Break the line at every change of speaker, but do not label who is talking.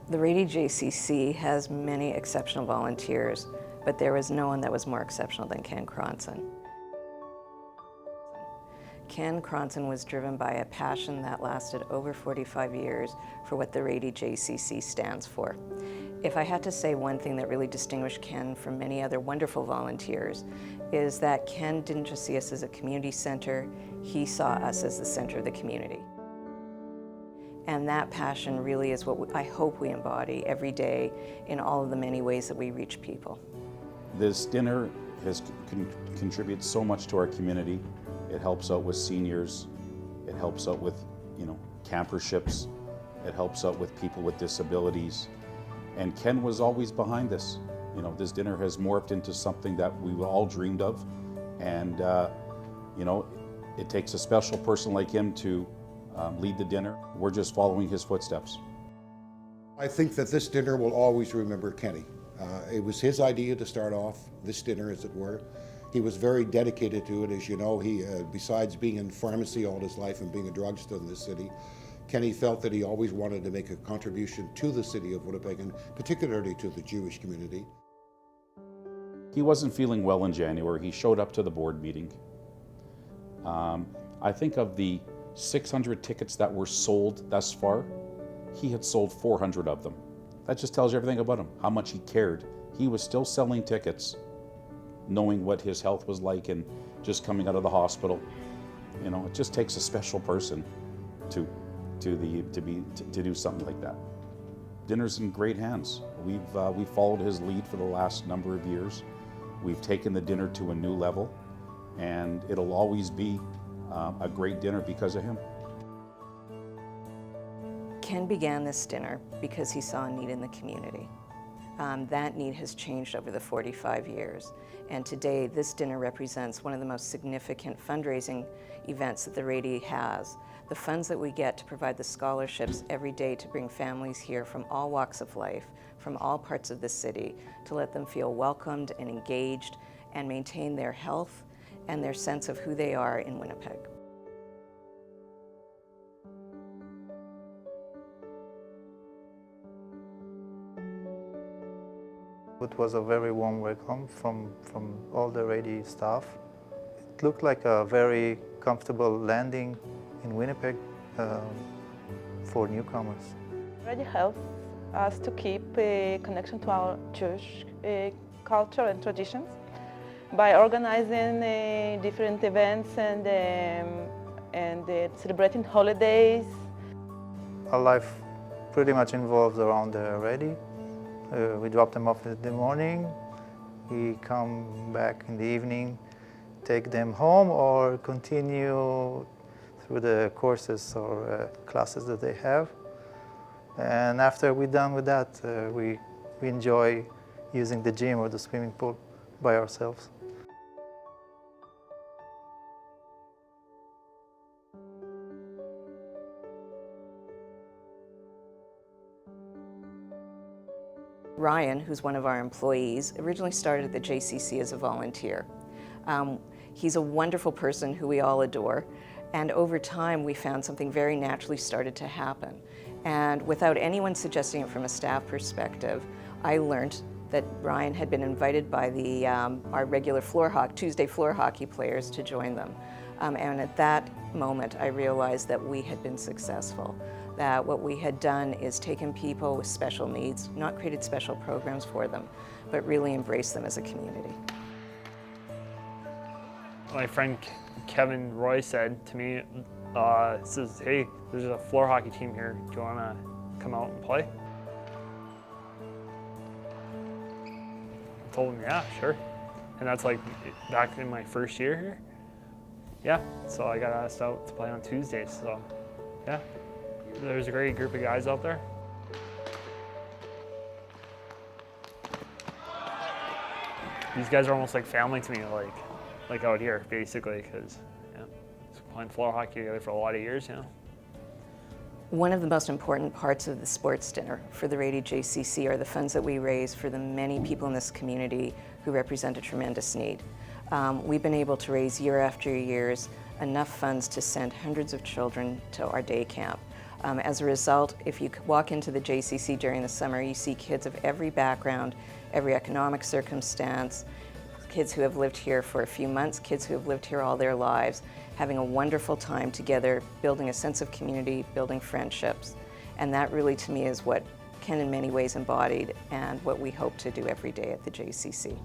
The Rady JCC has many exceptional volunteers, but there was no one that was more exceptional than Ken Kronson. Ken Kronson was driven by a passion that lasted over 45 years for what the Rady JCC stands for. If I had to say one thing that really distinguished Ken from many other wonderful volunteers, is that Ken didn't just see us as a community center, he saw us as the center of the community. And that passion really is what I hope we embody every day in all of the many ways that we reach people.
This dinner contributes so much to our community. It helps out with seniors, it helps out with, camperships, it helps out with people with disabilities. And Ken was always behind this. This dinner has morphed into something that we all dreamed of. And, it takes a special person like him to lead the dinner. We're just following his footsteps.
I think that this dinner will always remember Kenny. It was his idea to start off this dinner, as it were. He was very dedicated to it. As you know, he, besides being in pharmacy all his life and being a drugstore in the city, Kenny felt that he always wanted to make a contribution to the city of Winnipeg, and particularly to the Jewish community.
He wasn't feeling well in January. He showed up to the board meeting. I think of the 600 tickets that were sold thus far, he had sold 400 of them. That just tells you everything about him, how much he cared. He was still selling tickets, knowing what his health was like and just coming out of the hospital. It just takes a special person to do something like that. Dinner's in great hands. We've followed his lead for the last number of years. We've taken the dinner to a new level, and it'll always be a great dinner because of him.
Ken began this dinner because he saw a need in the community. That need has changed over the 45 years. And today, this dinner represents one of the most significant fundraising events that the Rady has. The funds that we get to provide the scholarships every day to bring families here from all walks of life, from all parts of the city, to let them feel welcomed and engaged and maintain their health and their sense of who they are in Winnipeg.
It was a very warm welcome from all the Rady staff. It looked like a very comfortable landing in Winnipeg for newcomers.
Rady helps us to keep a connection to our Jewish culture and traditions by organizing different events and celebrating holidays.
Our life pretty much involves around the Rady. We drop them off in the morning, we come back in the evening, take them home or continue through the courses or classes that they have. And after we're done with that, we enjoy using the gym or the swimming pool by ourselves.
Ryan, who's one of our employees, originally started at the JCC as a volunteer. He's a wonderful person who we all adore, and over time we found something very naturally started to happen. And without anyone suggesting it from a staff perspective, I learned that Ryan had been invited by our regular Tuesday floor hockey players to join them. And at that moment I realized that we had been successful. That what we had done is taken people with special needs, not created special programs for them, but really embraced them as a community.
My friend Kevin Roy said to me, says, hey, there's a floor hockey team here. Do you want to come out and play? I told him, yeah, sure. And that's like back in my first year here. Yeah, so I got asked out to play on Tuesdays, so yeah. There's a great group of guys out there. These guys are almost like family to me, like out here, basically, because playing floor hockey together for a lot of years,
One of the most important parts of the sports dinner for the Rady JCC are the funds that we raise for the many people in this community who represent a tremendous need. We've been able to raise year after year enough funds to send hundreds of children to our day camp. As a result, if you walk into the JCC during the summer, you see kids of every background, every economic circumstance, kids who have lived here for a few months, kids who have lived here all their lives, having a wonderful time together, building a sense of community, building friendships. And that really, to me, is what Ken in many ways embodied and what we hope to do every day at the JCC.